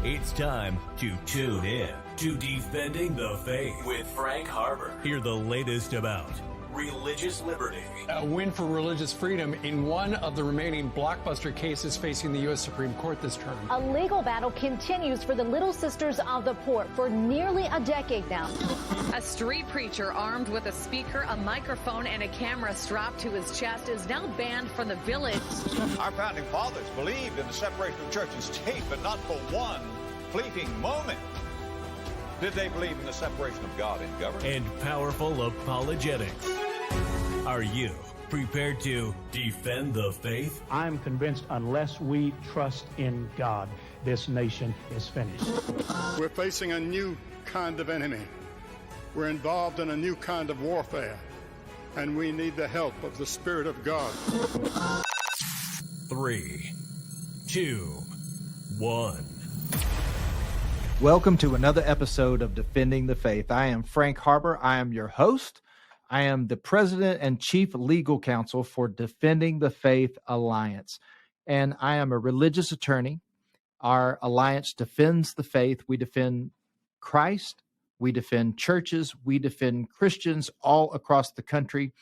It's time to tune in to Defending the Faith with Frank Harber. Hear the latest about religious liberty. A win for religious freedom in one of the remaining blockbuster cases facing the U.S. Supreme Court this term. A legal battle continues for the Little Sisters of the Poor for nearly a decade now. A street preacher armed with a speaker, a microphone, and a camera strapped to his chest is now banned from the village. Our founding fathers believed in the separation of church and state, but not for one fleeting moment did they believe in the separation of God and government. And powerful apologetics. Are you prepared to defend the faith? I'm convinced unless we trust in God, this nation is finished. We're facing a new kind of enemy. We're involved in a new kind of warfare, and we need the help of the Spirit of God. 3, 2, 1. Welcome to another episode of Defending the Faith. I am Frank Harber. I am your host. I am the president and chief legal counsel for Defending the Faith Alliance, and I am a religious attorney. Our alliance defends the faith. We defend Christ. We defend churches. We defend Christians all across the country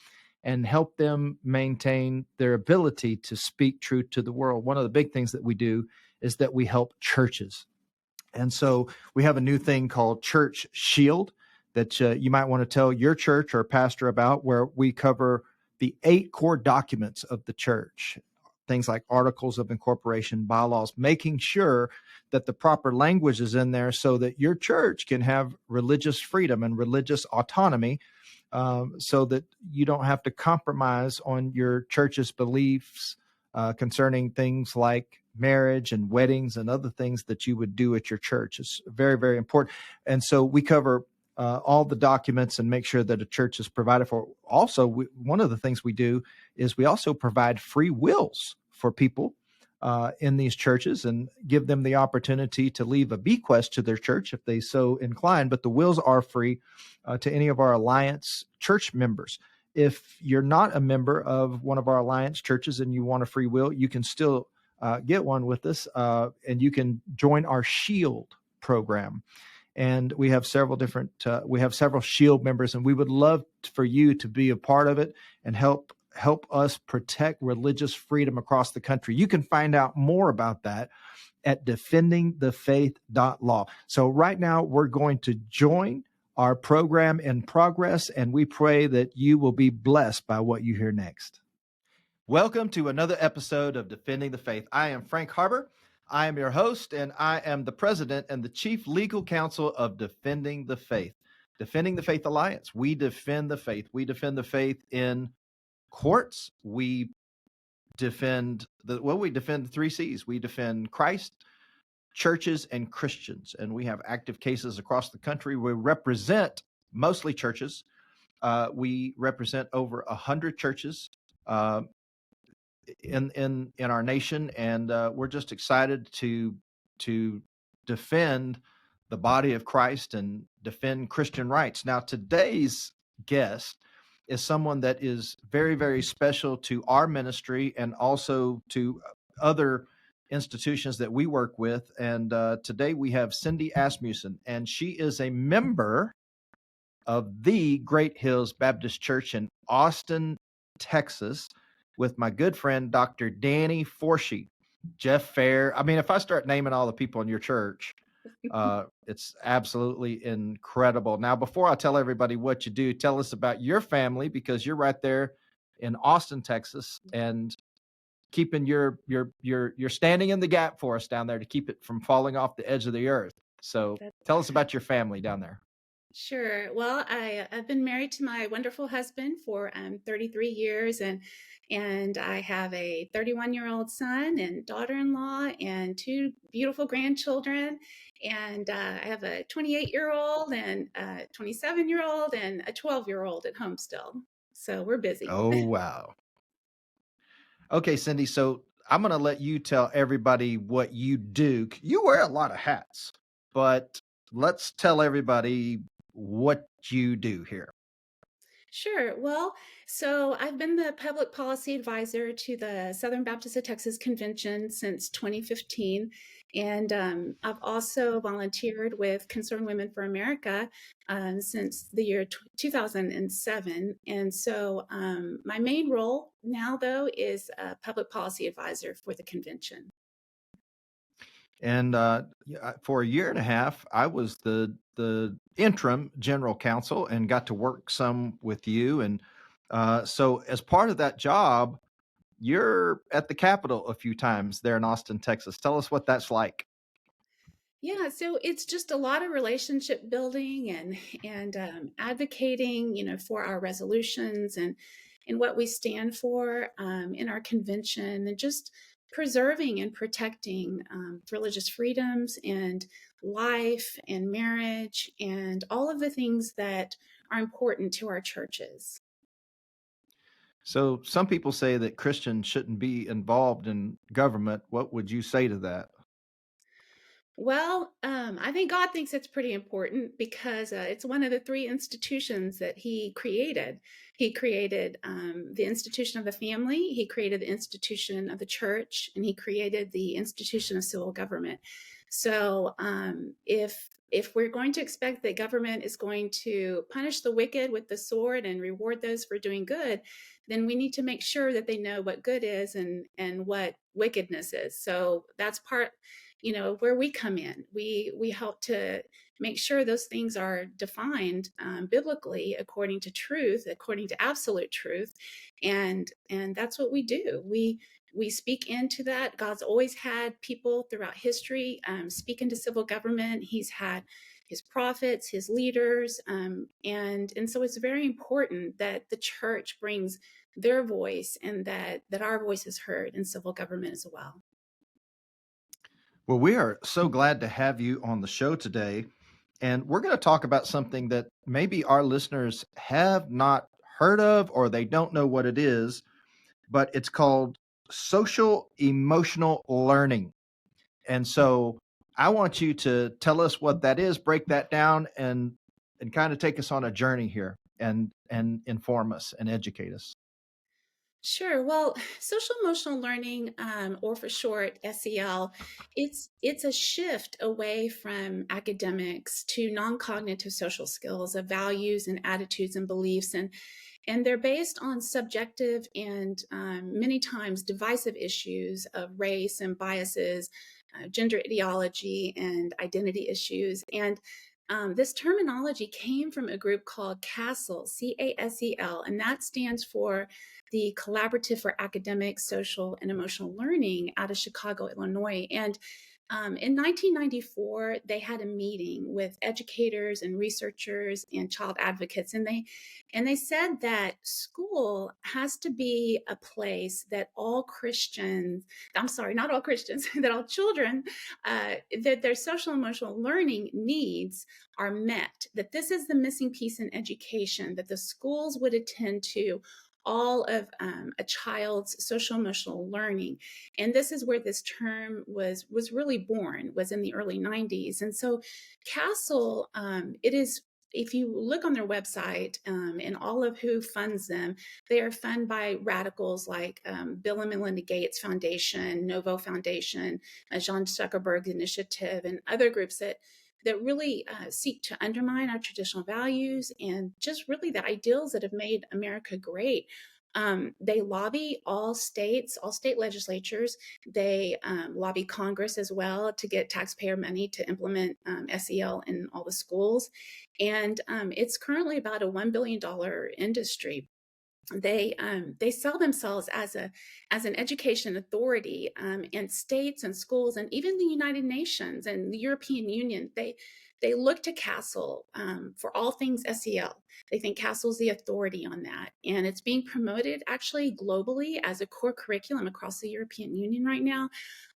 and help them maintain their ability to speak truth to the world. One of the big things that we do is that we help churches. And so we have a new thing called Church Shield that you might want to tell your church or pastor about, where we cover the 8 core documents of the church, things like articles of incorporation, bylaws, making sure that the proper language is in there so that your church can have religious freedom and religious autonomy, so that you don't have to compromise on your church's beliefs concerning things like marriage and weddings and other things that you would do at your church. It's very, very important. And so we cover all the documents and make sure that a church is provided for. Also, one of the things we do is we also provide free wills for people in these churches and give them the opportunity to leave a bequest to their church if they so incline. But the wills are free to any of our Alliance church members. If you're not a member of one of our Alliance churches and you want a free will, you can still get one with us, and you can join our Shield program. And we have several Shield members, and we would love for you to be a part of it and help us protect religious freedom across the country. You can find out more about that at defendingthefaith.law. So right now we're going to join our program in progress, and we pray that you will be blessed by what you hear next. Welcome to another episode of Defending the Faith. I am Frank Harber. I am your host, and I am the president and the chief legal counsel of Defending the Faith. Defending the Faith Alliance. We defend the faith. We defend the faith in courts. We defend the 3 C's. We defend Christ, churches, and Christians. And we have active cases across the country. We represent mostly churches. We represent over 100 churches in our nation, and we're just excited to defend the body of Christ and defend Christian rights. Now, today's guest is someone that is very, very special to our ministry and also to other institutions that we work with. And today we have Cindy Asmussen, and she is a member of the Great Hills Baptist Church in Austin, Texas, with my good friend, Dr. Danny Forshee, Jeff Fair. I mean, if I start naming all the people in your church, it's absolutely incredible. Now, before I tell everybody what you do, tell us about your family, because you're right there in Austin, Texas, and keeping you're standing in the gap for us down there to keep it from falling off the edge of the earth. So tell us about your family down there. Sure. Well, I've been married to my wonderful husband for 33 years, and I have a 31-year-old son and daughter-in-law and 2 beautiful grandchildren. And I have a 28-year-old and a 27-year-old and a 12-year-old at home still. So we're busy. Oh, wow. Okay, Cindy. So I'm going to let you tell everybody what you do. You wear a lot of hats, but let's tell everybody what you do here. Sure. Well, so I've been the public policy advisor to the Southern Baptist of Texas Convention since 2015. And I've also volunteered with Concerned Women for America since the year 2007. And so my main role now, though, is a public policy advisor for the convention. And for a year and a half, I was the interim general counsel and got to work some with you. And so, as part of that job, you're at the Capitol a few times there in Austin, Texas. Tell us what that's like. Yeah, so it's just a lot of relationship building and advocating, for our resolutions and what we stand for in our convention, and just preserving and protecting religious freedoms and life and marriage and all of the things that are important to our churches. So, some people say that Christians shouldn't be involved in government. What would you say to that? Well, I think God thinks it's pretty important because it's one of the three institutions that He created. He created the institution of the family, He created the institution of the church, and He created the institution of civil government. So, if we're going to expect that government is going to punish the wicked with the sword and reward those for doing good, then we need to make sure that they know what good is and what wickedness is. So that's part where we come in. We help to make sure those things are defined biblically according to truth, according to absolute truth, and that's what we do. We speak into that. God's always had people throughout history speak into civil government. He's had his prophets, his leaders, and so it's very important that the church brings their voice and that our voice is heard in civil government as well. Well, we are so glad to have you on the show today. And we're going to talk about something that maybe our listeners have not heard of or they don't know what it is, but it's called social emotional learning. And so I want you to tell us what that is, break that down, and kind of take us on a journey here and inform us and educate us. Sure. Well, social emotional learning, or for short, SEL, it's a shift away from academics to non-cognitive social skills of values and attitudes and beliefs, and they're based on subjective and many times divisive issues of race and biases, gender ideology, and identity issues. And this terminology came from a group called CASEL, CASEL, and that stands for the Collaborative for Academic, Social, and Emotional Learning out of Chicago, Illinois. And in 1994, they had a meeting with educators and researchers and child advocates, and they said that school has to be a place that all Christians, I'm sorry, not all Christians, that all children, that their social emotional learning needs are met, that this is the missing piece in education, that the schools would attend to all of a child's social emotional learning. And this is where this term was really born, was in the early 90s. And so CASEL, it is, if you look on their website and all of who funds them, they are funded by radicals like Bill and Melinda Gates Foundation, Novo Foundation, John Zuckerberg Initiative, and other groups that really seek to undermine our traditional values and just really the ideals that have made America great. They lobby all state legislatures. They lobby Congress as well to get taxpayer money to implement SEL in all the schools. And it's currently about a $1 billion industry. They sell themselves as an education authority, and states and schools and even the United Nations and the European Union, they look to CASEL for all things SEL. They think CASEL is the authority on that, and it's being promoted actually globally as a core curriculum across the European Union right now.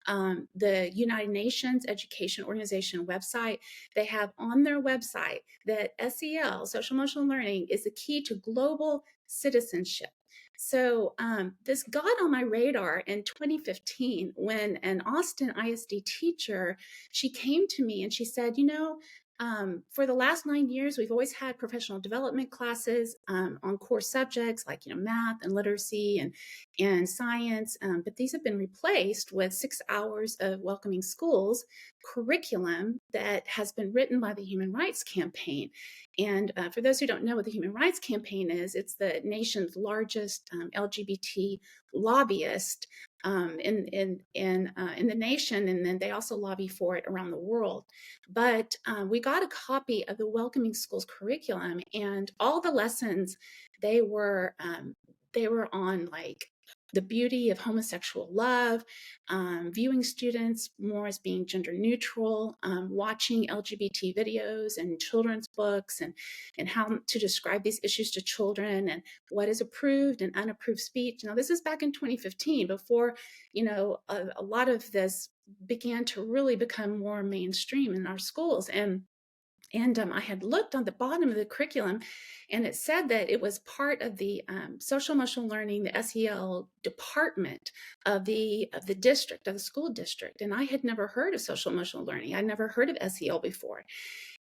The United Nations Education Organization website, they have on their website that SEL, social emotional learning, is the key to global citizenship. So this got on my radar in 2015 when an Austin ISD teacher, she came to me and she said, For the last 9 years, we've always had professional development classes on core subjects like, math and literacy and science, but these have been replaced with 6 hours of Welcoming Schools curriculum that has been written by the Human Rights Campaign. And for those who don't know what the Human Rights Campaign is, it's the nation's largest LGBT lobbyist in the nation, and then they also lobby for it around the world. But we got a copy of the Welcoming Schools curriculum, and all the lessons they were on, like the beauty of homosexual love, viewing students more as being gender neutral, watching LGBT videos and children's books, and how to describe these issues to children, and what is approved and unapproved speech. Now, this is back in 2015, before a lot of this began to really become more mainstream in our schools. And I had looked on the bottom of the curriculum, and it said that it was part of the social emotional learning, the SEL department of the district, of the school district. And I had never heard of social emotional learning. I'd never heard of SEL before.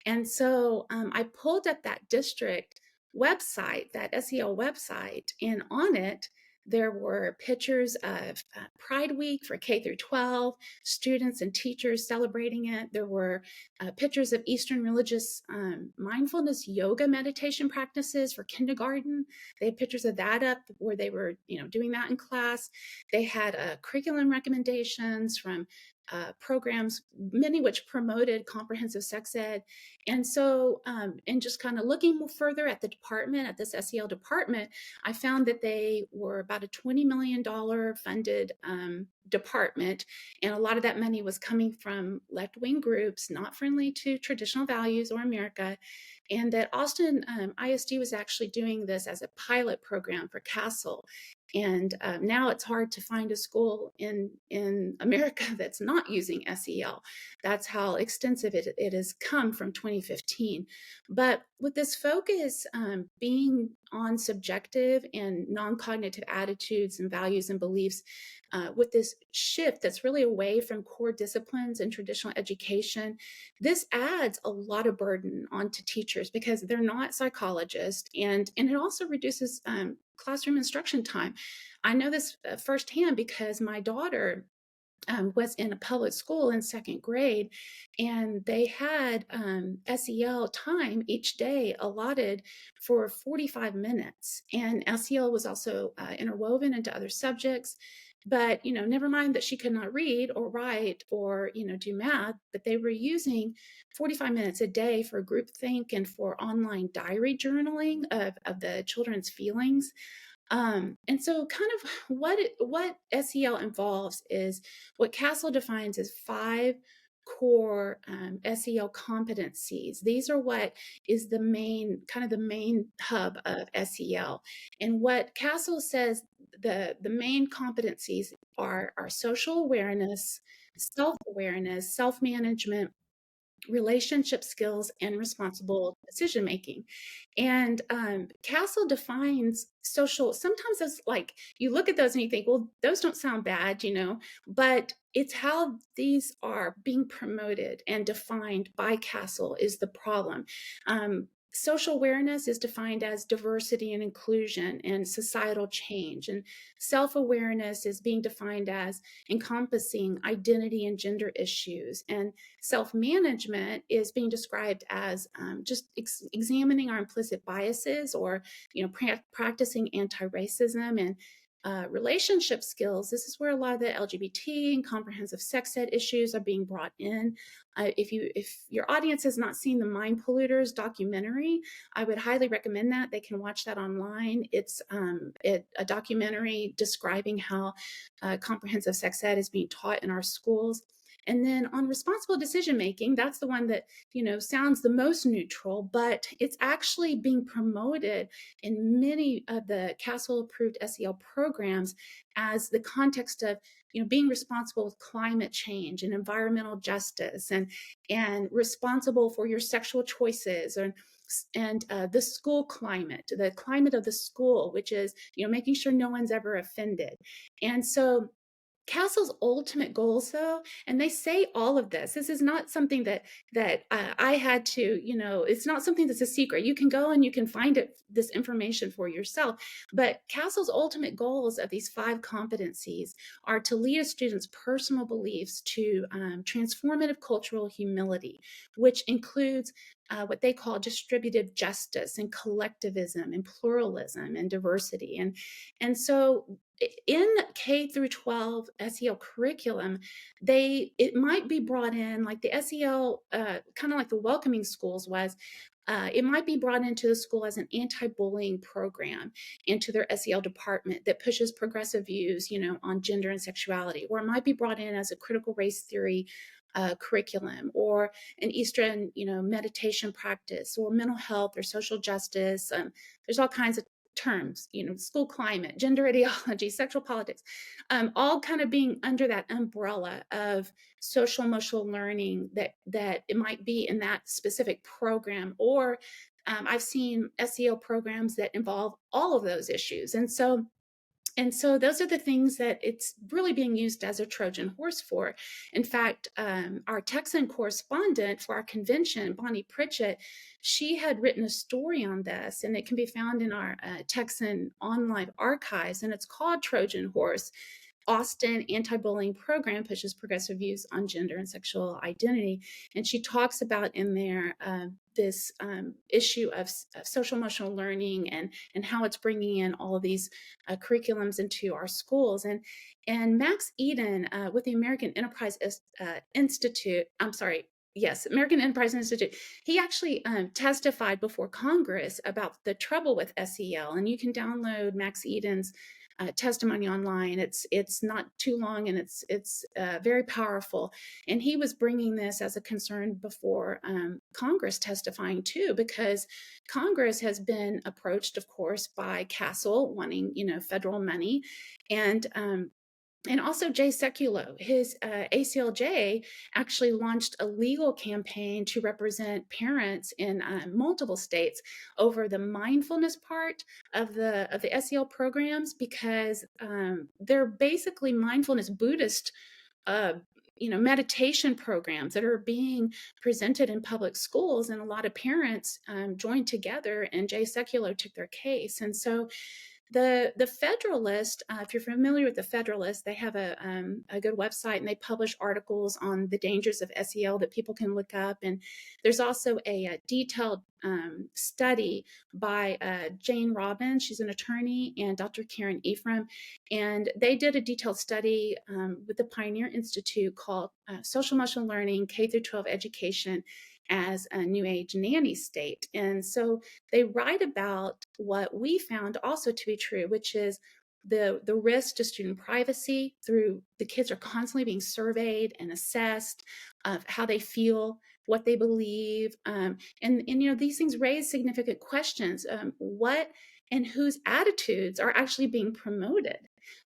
And so I pulled up that district website, that SEL website, and on it, there were pictures of Pride Week for K through 12, students and teachers celebrating it. There were pictures of Eastern religious mindfulness yoga meditation practices for kindergarten. They had pictures of that up where they were, doing that in class. They had curriculum recommendations from programs, many which promoted comprehensive sex ed. And so, and just kind of looking further at the department, at this SEL department, I found that they were about a $20 million funded department. And a lot of that money was coming from left-wing groups, not friendly to traditional values or America. And that Austin ISD was actually doing this as a pilot program for Castle. And now it's hard to find a school in America that's not using SEL. That's how extensive it has come from 2015. But with this focus being on subjective and non-cognitive attitudes and values and beliefs, with this shift that's really away from core disciplines and traditional education, this adds a lot of burden onto teachers because they're not psychologists, and it also reduces classroom instruction time. I know this firsthand because my daughter was in a public school in second grade, and they had SEL time each day allotted for 45 minutes. And SEL was also interwoven into other subjects. But, never mind that she could not read or write or, do math, but they were using 45 minutes a day for groupthink and for online diary journaling of the children's feelings. And so kind of what SEL involves is what Castle defines as 5 core SEL competencies. These are what is the main hub of SEL. And what Castle says the main competencies are social awareness, self-awareness, self-management, relationship skills, and responsible decision making. And Castle defines social, sometimes it's like you look at those and you think, well, those don't sound bad, but it's how these are being promoted and defined by Castle is the problem. Social awareness is defined as diversity and inclusion and societal change. And self-awareness is being defined as encompassing identity and gender issues. And self-management is being described as just examining our implicit biases or, practicing anti-racism. And relationship skills, this is where a lot of the LGBT and comprehensive sex ed issues are being brought in. If your audience has not seen the Mind Polluters documentary, I would highly recommend that. They can watch that online. It's a documentary describing how comprehensive sex ed is being taught in our schools. And then on responsible decision making, that's the one that, sounds the most neutral, but it's actually being promoted in many of the Castle approved SEL programs as the context of, being responsible with climate change and environmental justice and responsible for your sexual choices and the school climate, the climate of the school, which is, making sure no one's ever offended. And so CASEL's ultimate goals, though, and they say all of this. This is not something that I had to, it's not something that's a secret. You can go and you can find this information for yourself. But CASEL's ultimate goals of these 5 competencies are to lead a student's personal beliefs to transformative cultural humility, which includes what they call distributive justice and collectivism and pluralism and diversity. And so in K through 12 SEL curriculum, it might be brought in like the SEL, kind of like the welcoming schools was. It might be brought into the school as an anti-bullying program into their SEL department that pushes progressive views, on gender and sexuality, or it might be brought in as a critical race theory curriculum, or an Eastern, meditation practice, or mental health or social justice. There's all kinds of terms, school climate, gender ideology, sexual politics, all kind of being under that umbrella of social emotional learning that it might be in that specific program. Or I've seen SEL programs that involve all of those issues. And so those are the things that it's really being used as a Trojan horse for. In fact, our Texan correspondent for our convention, Bonnie Pritchett, she had written a story on this, and it can be found in our Texan online archives, and it's called Trojan Horse. Austin Anti-Bullying Program pushes progressive views on gender and sexual identity. And she talks about in there this issue of social emotional learning and how it's bringing in all of these curriculums into our schools. And Max Eden with the American Enterprise Institute, American Enterprise Institute, he actually testified before Congress about the trouble with SEL. And you can download Max Eden's testimony online. It's not too long, and it's very powerful. And he was bringing this as a concern before Congress, testifying too, because Congress has been approached, of course, by CASEL wanting federal money, and also Jay Sekulow, his ACLJ actually launched a legal campaign to represent parents in multiple states over the mindfulness part of the SEL programs, because they're basically mindfulness Buddhist meditation programs that are being presented in public schools, and a lot of parents joined together, and Jay Sekulow took their case. And so the Federalist, if you're familiar with the Federalist, they have a good website, and they publish articles on the dangers of SEL that people can look up. And there's also a detailed study by Jane Robbins, she's an attorney, and Dr. Karen Ephraim. And they did a detailed study with the Pioneer Institute called Social Emotional Learning, K through 12 Education as a New Age nanny state. And so they write about what we found also to be true, which is the risk to student privacy through the kids are constantly being surveyed and assessed of how they feel, what they believe. And these things raise significant questions. What and whose attitudes are actually being promoted?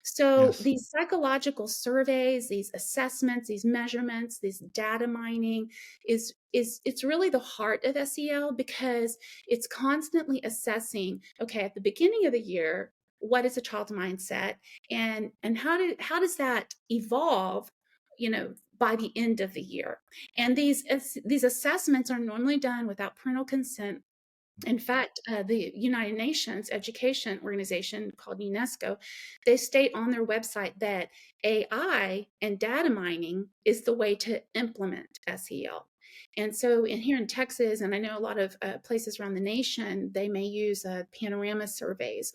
So Yes. these psychological surveys, these assessments, these measurements, this data mining it's really the heart of SEL, because it's constantly assessing, okay, at the beginning of the year, what is a child's mindset, and how does that evolve, by the end of the year? And these assessments are normally done without parental consent. In fact, the United Nations Education Organization, called UNESCO, they state on their website that AI and data mining is the way to implement SEL. And so here in Texas, and I know a lot of places around the nation, they may use panorama surveys.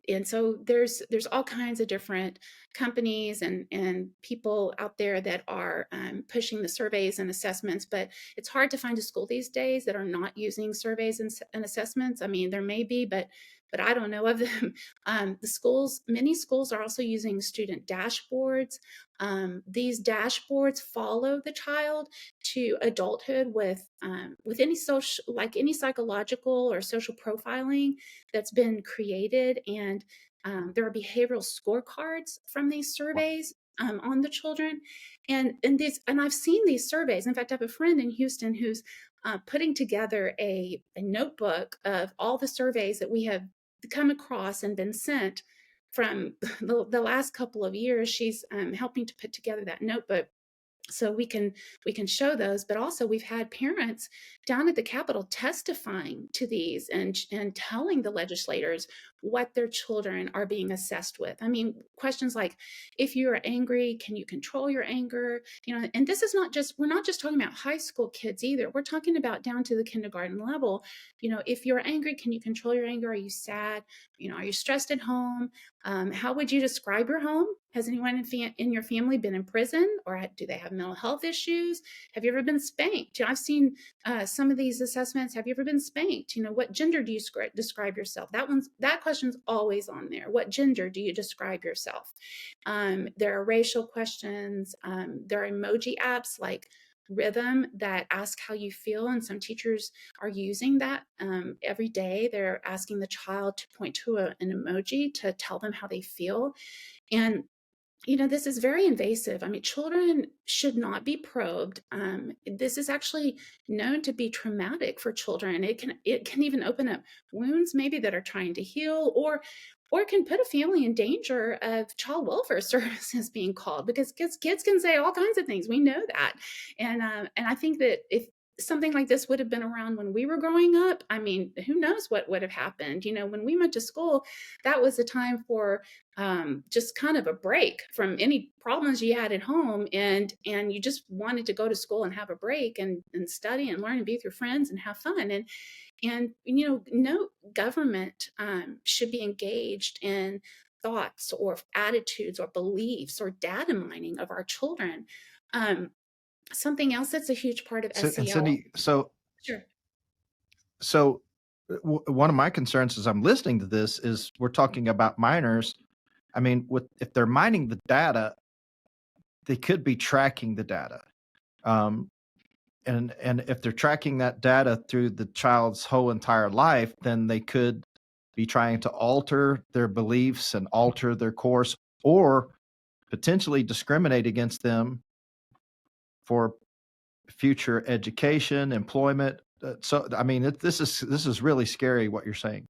And so there's all kinds of different companies and people out there that are pushing the surveys and assessments, but it's hard to find a school these days that are not using surveys and assessments. I mean, there may be, but I don't know of them. Many schools are also using student dashboards. These dashboards follow the child to adulthood with any social, like any psychological or social profiling that's been created, and there are behavioral scorecards from these surveys on the children, and I've seen these surveys. In fact, I have a friend in Houston who's putting together a notebook of all the surveys that we have come across and been sent from the last couple of years, she's helping to put together that notebook so we can show those. But also we've had parents down at the Capitol testifying to these and telling the legislators what their children are being assessed with. I mean, questions like, if you're angry, can you control your anger? You know, and this is not just, we're not just talking about high school kids either. We're talking about down to the kindergarten level. You know, if you're angry, can you control your anger? Are you sad? You know, are you stressed at home? How would you describe your home? Has anyone in your family been in prison, or do they have mental health issues? Have you ever been spanked? You know, I've seen some of these assessments. Have you ever been spanked? You know, what gender do you describe yourself? That question's always on there. What gender do you describe yourself? There are racial questions. There are emoji apps like Rhythm that ask how you feel, and some teachers are using that every day. They're asking the child to point to an emoji to tell them how they feel. And you know, this is very invasive. I mean, children should not be probed. This is actually known to be traumatic for children. It can even open up wounds maybe that are trying to heal, or can put a family in danger of child welfare services being called, because kids can say all kinds of things. We know that. And I think that if something like this would have been around when we were growing up, I mean, who knows what would have happened? You know, when we went to school, that was a time for just kind of a break from any problems you had at home, and you just wanted to go to school and have a break and study and learn and be with your friends and have fun. And you know, no government should be engaged in thoughts or attitudes or beliefs or data mining of our children. Something else that's a huge part of SEL. And Cindy, Sure. So one of my concerns as I'm listening to this is we're talking about minors. I mean, if they're mining the data, they could be tracking the data. And if they're tracking that data through the child's whole entire life, then they could be trying to alter their beliefs and alter their course, or potentially discriminate against them for future education, employment. So, I mean, this is really scary what you're saying.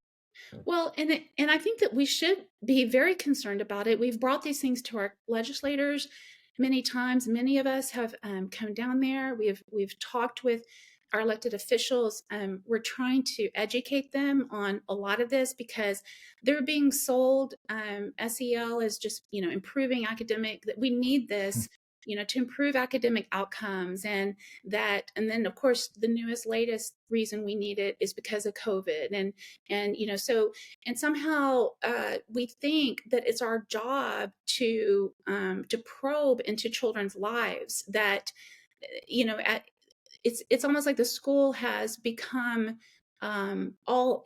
Well, and I think that we should be very concerned about it. We've brought these things to our legislators many times. Many of us have come down there. We've talked with our elected officials. We're trying to educate them on a lot of this, because they're being sold SEL as just, you know, improving academic, that we need this, you know, to improve academic outcomes. And then of course the latest reason we need it is because of COVID. And you know, so, and somehow we think that it's our job to probe into children's lives, that, you know, it's almost like the school has become all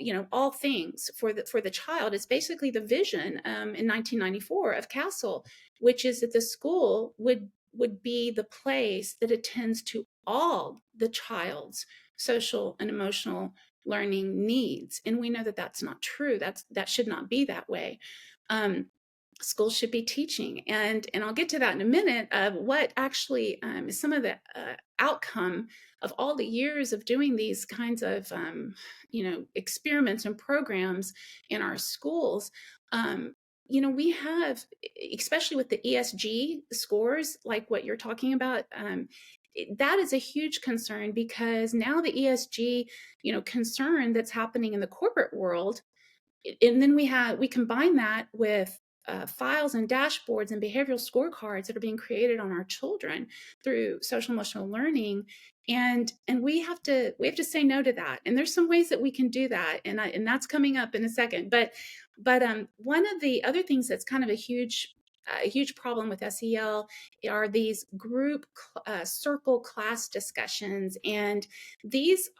things for the child. It's basically the vision in 1994 of Castle, which is that the school would be the place that attends to all the child's social and emotional learning needs. And we know that that's not true. That should not be that way. Schools should be teaching, and I'll get to that in a minute, of what actually is some of the outcome of all the years of doing these kinds of you know, experiments and programs in our schools. You know, we have, especially with the ESG scores, like what you're talking about, that is a huge concern, because now the ESG, you know, concern that's happening in the corporate world, and then we combine that with files and dashboards and behavioral scorecards that are being created on our children through social emotional learning, and we have to say no to that. And there's some ways that we can do that, and that's coming up in a second. But one of the other things that's kind of a huge problem with SEL are these group circle class discussions, and these,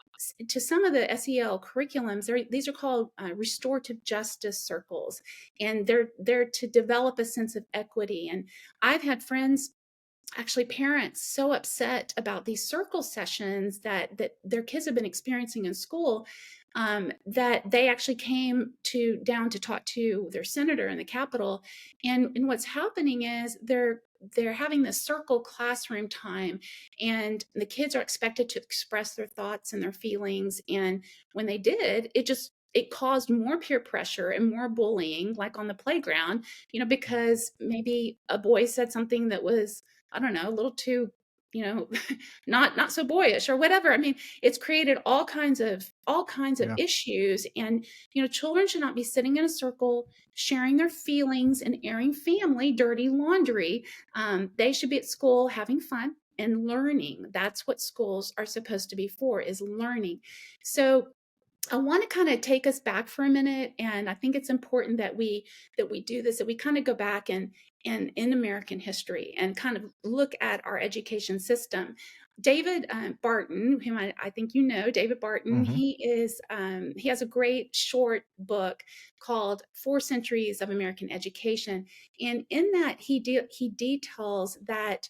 to some of the SEL curriculums, these are called restorative justice circles, and they're to develop a sense of equity. And I've had friends, actually parents, so upset about these circle sessions that their kids have been experiencing in school, that they actually came down to talk to their senator in the Capitol. And what's happening is they're having this circle classroom time, and the kids are expected to express their thoughts and their feelings. And when they did, it just it caused more peer pressure and more bullying, like on the playground, because maybe a boy said something that was, I don't know, a little too, not so boyish or whatever. I mean, it's created all kinds of Yeah. issues. And, children should not be sitting in a circle, sharing their feelings and airing family dirty laundry. They should be at school having fun and learning. That's what schools are supposed to be for, is learning. So I want to kind of take us back for a minute, and I think it's important that we do this, that we kind of go back and in American history and kind of look at our education system. David Barton, whom I think David Barton, he has a great short book called 4 Centuries of American Education, and in that he details that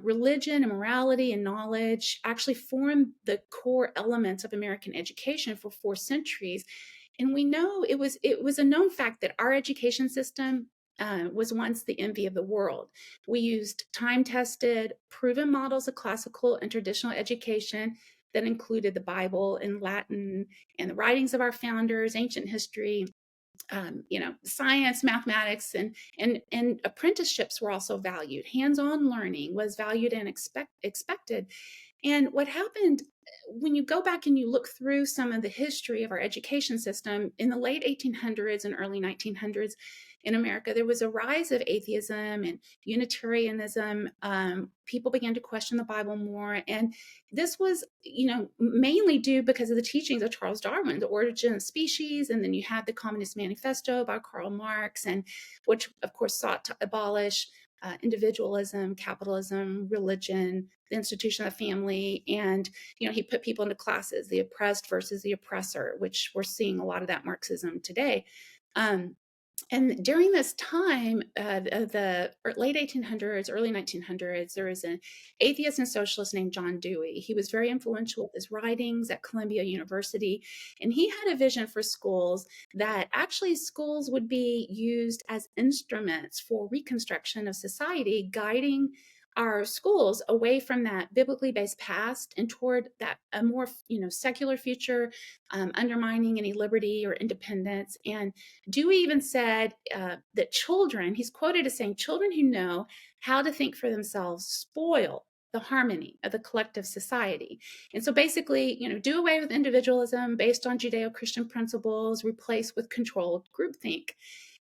religion and morality and knowledge actually formed the core elements of American education for 4 centuries. And we know it was a known fact that our education system was once the envy of the world. We used time-tested, proven models of classical and traditional education that included the Bible and Latin and the writings of our founders, ancient history, science, mathematics, and apprenticeships were also valued. Hands-on learning was valued and expected. And what happened when you go back and you look through some of the history of our education system in the late 1800s and early 1900s in America, there was a rise of atheism and Unitarianism. People began to question the Bible more. And this was, mainly due because of the teachings of Charles Darwin, The Origin of Species. And then you had the Communist Manifesto by Karl Marx, and which, of course, sought to abolish individualism, capitalism, religion, the institution of the family. And, he put people into classes, the oppressed versus the oppressor, which we're seeing a lot of that Marxism today. And during this time, the late 1800s, early 1900s, there was an atheist and socialist named John Dewey. He was very influential with his writings at Columbia University. And he had a vision for schools that actually schools would be used as instruments for reconstruction of society, guiding our schools away from that biblically based past and toward that a more secular future, undermining any liberty or independence. And Dewey even said that children, he's quoted as saying, children who know how to think for themselves spoil the harmony of the collective society. And so basically, do away with individualism based on Judeo-Christian principles, replace with controlled groupthink.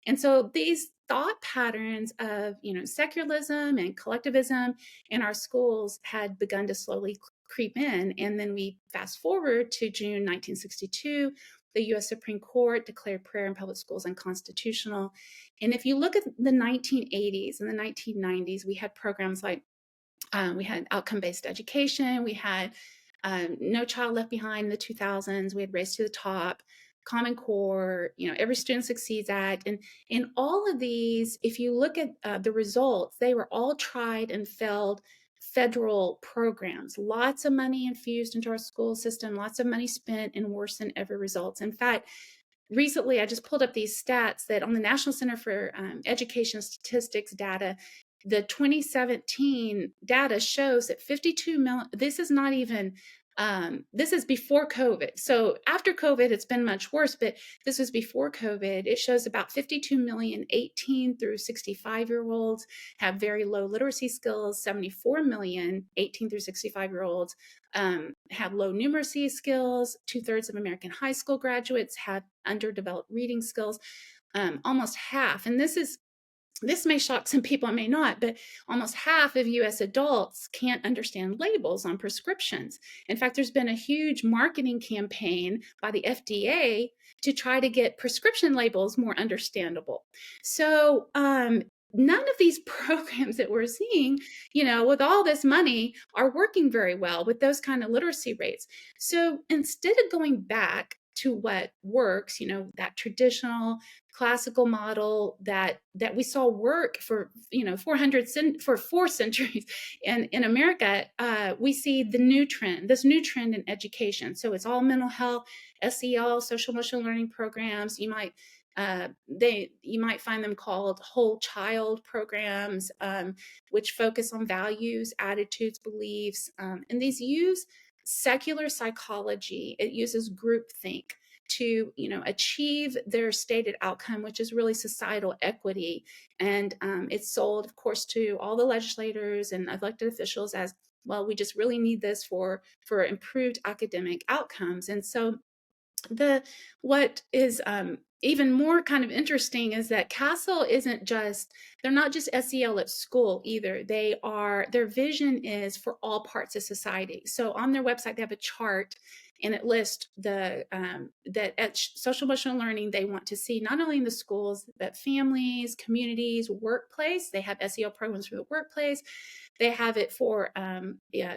And so these thought patterns of, secularism and collectivism in our schools had begun to slowly creep in. And then we fast forward to June 1962, the U.S. Supreme Court declared prayer in public schools unconstitutional. And if you look at the 1980s and the 1990s, we had programs like, we had outcome-based education, we had No Child Left Behind in the 2000s, we had Race to the Top, Common Core, Every Student Succeeds Act. And in all of these, if you look at the results, they were all tried and failed federal programs. Lots of money infused into our school system, lots of money spent, and worse than ever results. In fact, recently, I just pulled up these stats that on the National Center for Education Statistics data, the 2017 data shows that 52 million, this is not even, this is before COVID. So after COVID, it's been much worse, but this was before COVID. It shows about 52 million 18 through 65-year-olds have very low literacy skills. 74 million 18 through 65-year-olds have low numeracy skills. 2/3 of American high school graduates have underdeveloped reading skills. Almost half, and this may shock some people, it may not, but almost half of U.S. adults can't understand labels on prescriptions. In fact, there's been a huge marketing campaign by the FDA to try to get prescription labels more understandable. So none of these programs that we're seeing, with all this money are working very well with those kind of literacy rates. So instead of going back to what works, that traditional classical model that we saw work for 4 centuries in America, we see this new trend in education. So it's all mental health, SEL, social emotional learning programs. You might find them called whole child programs, which focus on values, attitudes, beliefs, and these use secular psychology. It uses groupthink to, achieve their stated outcome, which is really societal equity. And it's sold, of course, to all the legislators and elected officials as, well, we just really need this for improved academic outcomes. And so what is even more kind of interesting is that Castle they're not just SEL at school either. Their vision is for all parts of society. So on their website, they have a chart, and it lists that at social emotional learning, they want to see not only in the schools, but families, communities, workplace. They have SEL programs for the workplace. They have it for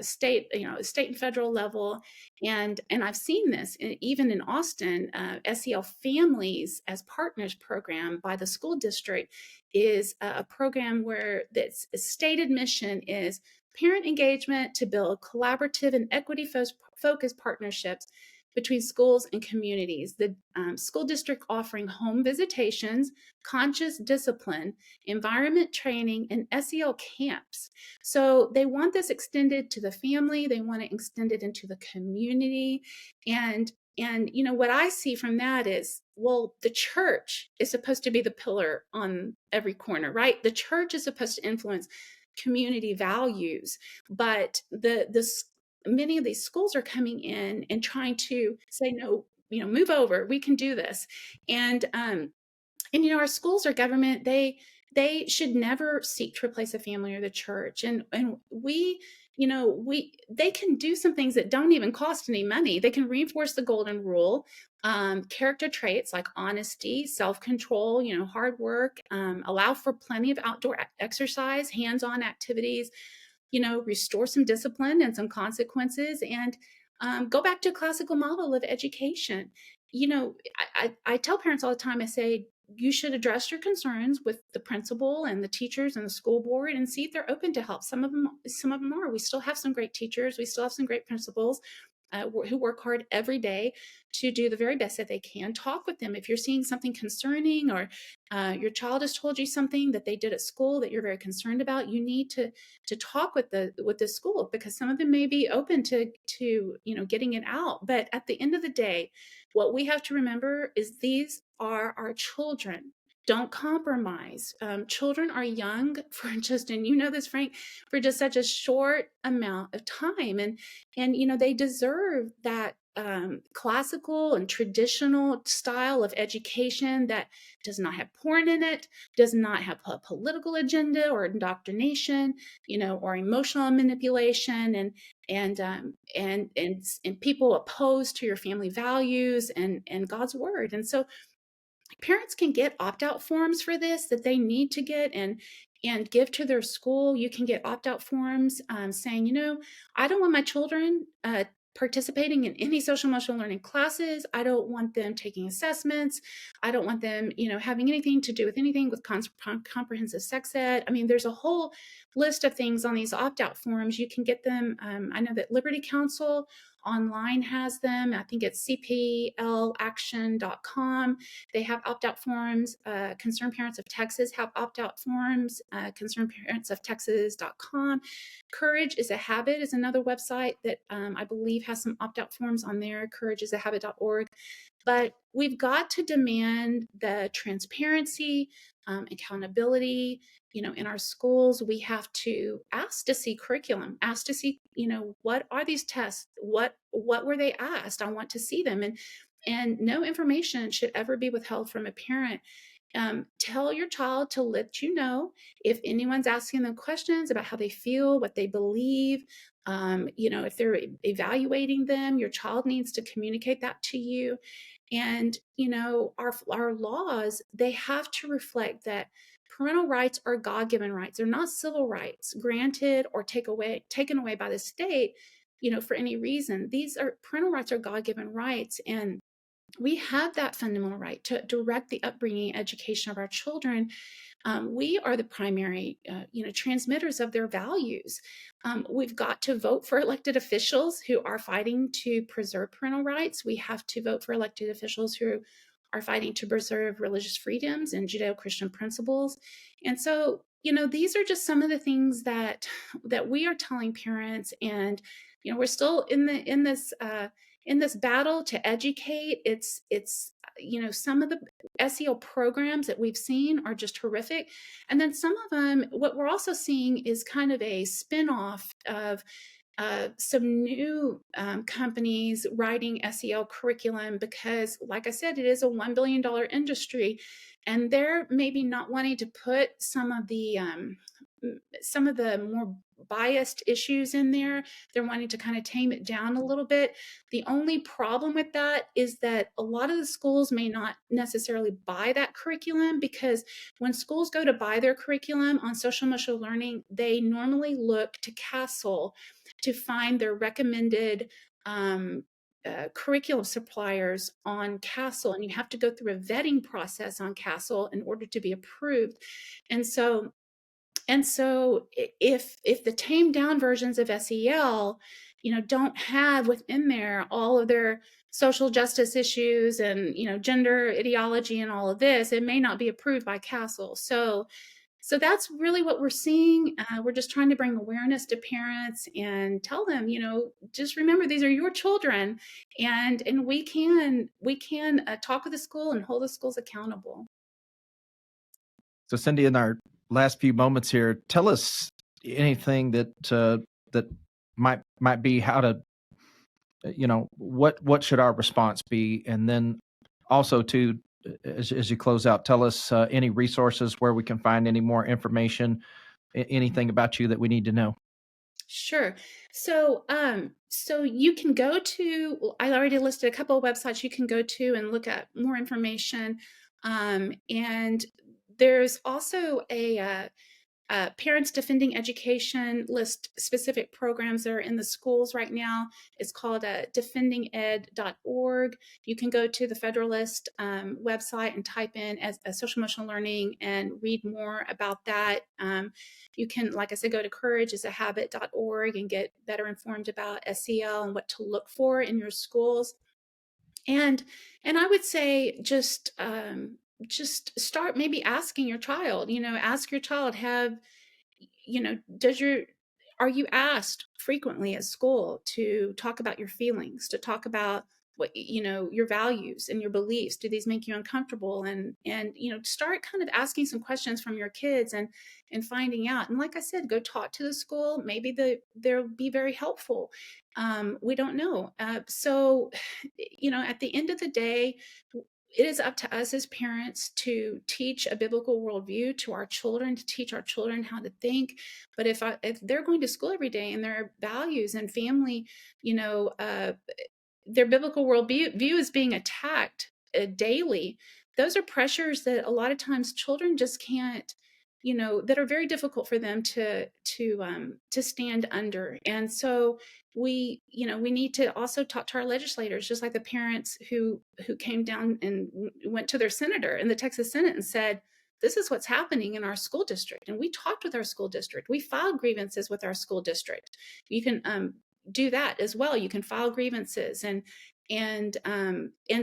state and federal level. And I've seen this even in Austin. SEL Families as Partners program by the school district is a program where its stated mission is parent engagement to build collaborative and equity-focused partnerships between schools and communities. The school district offering home visitations, conscious discipline, environment training, and SEL camps. So they want this extended to the family. They want it extended into the community. And what I see from that is, well, the church is supposed to be the pillar on every corner, right? The church is supposed to influence community values, but many of these schools are coming in and trying to say, no, move over, we can do this. And our schools or government, they should never seek to replace the family or the church. And they can do some things that don't even cost any money. They can reinforce the golden rule, character traits like honesty, self-control, hard work, allow for plenty of outdoor exercise, hands-on activities, restore some discipline and some consequences, and go back to a classical model of education. I tell parents all the time, I say, you should address your concerns with the principal and the teachers and the school board and see if they're open to help. Some of them are. We still have some great teachers. We still have some great principals who work hard every day to do the very best that they can. Talk with them. If you're seeing something concerning, or your child has told you something that they did at school that you're very concerned about, you need to talk with the school, because some of them may be open to getting it out. But at the end of the day, what we have to remember is these are our children. Don't compromise. Children are young for just, and this, Frank, for just such a short amount of time. And they deserve that classical and traditional style of education that does not have porn in it, does not have a political agenda or indoctrination, or emotional manipulation and people opposed to your family values and God's word. And so parents can get opt-out forms for this that they need to get and give to their school. You can get opt-out forms saying, I don't want my children participating in any social emotional learning classes. I don't want them taking assessments. I don't want them, having anything to do with anything with comprehensive sex ed. I mean, there's a whole list of things on these opt-out forms. You can get them. I know that Liberty Counsel online has them. I think it's cplaction.com. They have opt-out forms. Concerned Parents of Texas have opt-out forms. concernedparentsoftexas.com. Courage is a Habit is another website that I believe has some opt-out forms on there. courageisahabit.org. But we've got to demand the transparency, accountability. In our schools, we have to ask to see curriculum, ask to see, what are these tests? What were they asked? I want to see them. And no information should ever be withheld from a parent. Tell your child to let you know if anyone's asking them questions about how they feel, what they believe. If they're evaluating them, your child needs to communicate that to you. And, our laws, they have to reflect that parental rights are God-given rights. They're not civil rights granted or taken away by the state, for any reason. Parental rights are God-given rights. And we have that fundamental right to direct the upbringing and education of our children. We are the primary, transmitters of their values. We've got to vote for elected officials who are fighting to preserve parental rights. We have to vote for elected officials who are fighting to preserve religious freedoms and Judeo-Christian principles. And so, these are just some of the things that we are telling parents. And, we're still in in this battle to educate, it's some of the SEL programs that we've seen are just horrific. And then some of them, what we're also seeing is kind of a spin-off of some new companies writing SEL curriculum because, like I said, it is a $1 billion industry, and they're maybe not wanting to put some of the more biased issues in there. They're wanting to kind of tame it down a little bit. The only problem with that is that a lot of the schools may not necessarily buy that curriculum, because when schools go to buy their curriculum on social emotional learning, they normally look to CASEL to find their recommended curriculum suppliers on CASEL, and you have to go through a vetting process on CASEL in order to be approved. And so if the tamed down versions of SEL, don't have within there all of their social justice issues and, gender ideology and all of this, it may not be approved by CASEL. So that's really what we're seeing. We're just trying to bring awareness to parents and tell them, just remember, these are your children, and we can talk with the school and hold the schools accountable. So Cindy, in our last few moments here, tell us anything that might be how to, what should our response be, and then also to, as you close out, tell us any resources where we can find any more information, anything about you that we need to know. Sure. So you can go to, I already listed a couple of websites you can go to and look at more information. And there's also a Parents Defending Education list specific programs that are in the schools right now. It's called defendinged.org. You can go to the Federalist website and type in as social emotional learning and read more about that. You can, like I said, go to courageisahabit.org and get better informed about SEL and what to look for in your schools. And I would say just start maybe asking your child, ask your child, are you asked frequently at school to talk about your feelings, to talk about what, your values and your beliefs? Do these make you uncomfortable? And start kind of asking some questions from your kids and finding out. And like I said, go talk to the school. Maybe they'll be very helpful. We don't know. So, at the end of the day, it is up to us as parents to teach a biblical worldview to our children, to teach our children how to think. But if they're going to school every day and their values and family, their biblical worldview is being attacked daily, those are pressures that a lot of times children just can't, that are very difficult for them to stand under. And so we need to also talk to our legislators, just like the parents who came down and went to their senator in the Texas Senate and said, this is what's happening in our school district. And we talked with our school district. We filed grievances with our school district. You can do that as well. You can file grievances. And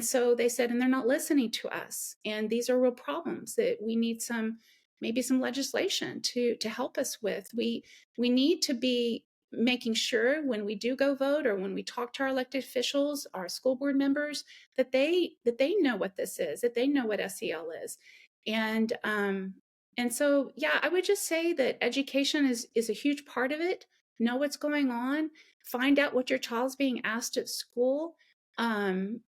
so they said, and they're not listening to us. And these are real problems that we need maybe some legislation to help us with. We need to be making sure when we do go vote or when we talk to our elected officials, our school board members, that they know what this is, that they know what SEL is. And so, yeah, I would just say that education is a huge part of it. Know what's going on, find out what your child's being asked at school, and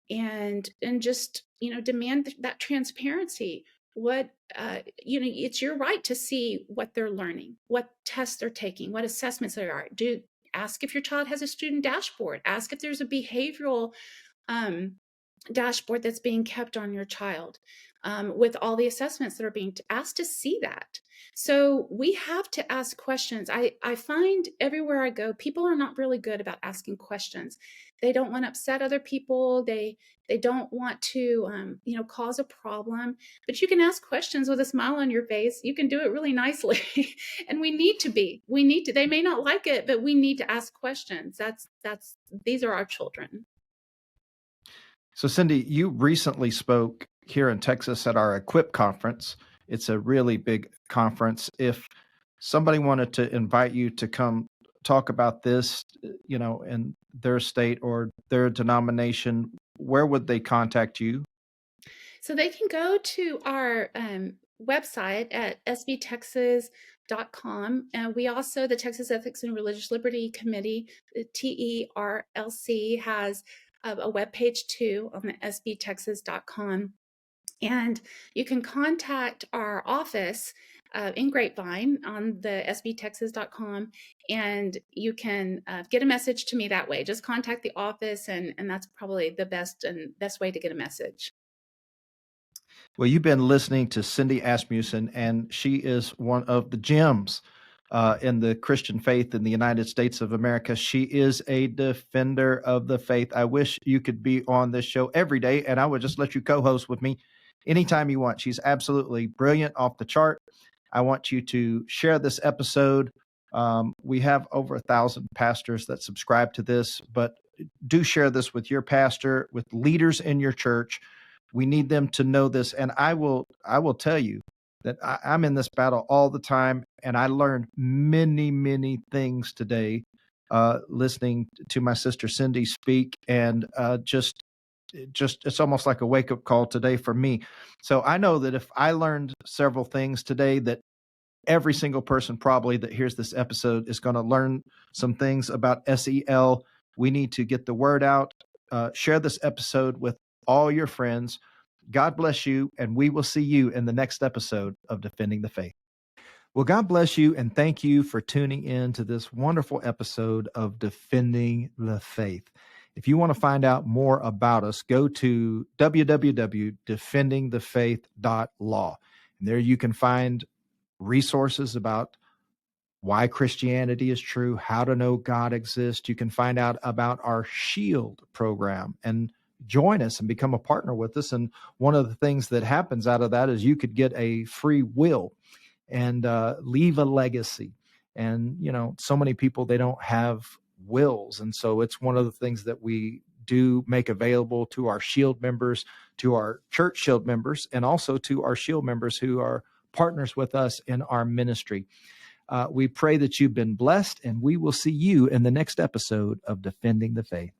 just, demand that transparency. What, it's your right to see what they're learning, what tests they're taking, what assessments they are. Ask if your child has a student dashboard. Ask if there's a behavioral dashboard that's being kept on your child with all the assessments that are being asked to see that. So we have to ask questions. I find everywhere I go, people are not really good about asking questions. They don't want to upset other people. They don't want to, cause a problem. But you can ask questions with a smile on your face. You can do it really nicely, and we need to. They may not like it, but we need to ask questions. These are our children. So, Cindy, you recently spoke here in Texas at our Equip conference. It's a really big conference. If somebody wanted to invite you to come talk about this, in their state or their denomination, where would they contact you? So they can go to our website at sbtexas.com. And we also, the Texas Ethics and Religious Liberty Committee, the TERLC, has a webpage too on the sbtexas.com. And you can contact our office in Grapevine on the sbtexas.com, and you can get a message to me that way. Just contact the office, and that's probably the best way to get a message. Well, you've been listening to Cindy Asmussen, and she is one of the gems in the Christian faith in the United States of America. She is a defender of the faith. I wish you could be on this show every day, and I would just let you co-host with me anytime you want. She's absolutely brilliant, off the chart. I want you to share this episode. We have over 1,000 pastors that subscribe to this, but do share this with your pastor, with leaders in your church. We need them to know this. And I will tell you that I'm in this battle all the time. And I learned many, many things today, listening to my sister Cindy speak, and just it's almost like a wake-up call today for me. So I know that if I learned several things today, that every single person probably that hears this episode is going to learn some things about SEL. We need to get the word out. Share this episode with all your friends. God bless you, and we will see you in the next episode of Defending the Faith. Well, God bless you, and thank you for tuning in to this wonderful episode of Defending the Faith. If you want to find out more about us, go to www.defendingthefaith.law. And there you can find resources about why Christianity is true, how to know God exists. You can find out about our SHIELD program and join us and become a partner with us. And one of the things that happens out of that is you could get a free will and leave a legacy. And, so many people, they don't have wills. And so it's one of the things that we do make available to our SHIELD members, to our church SHIELD members, and also to our SHIELD members who are partners with us in our ministry. We pray that you've been blessed, and we will see you in the next episode of Defending the Faith.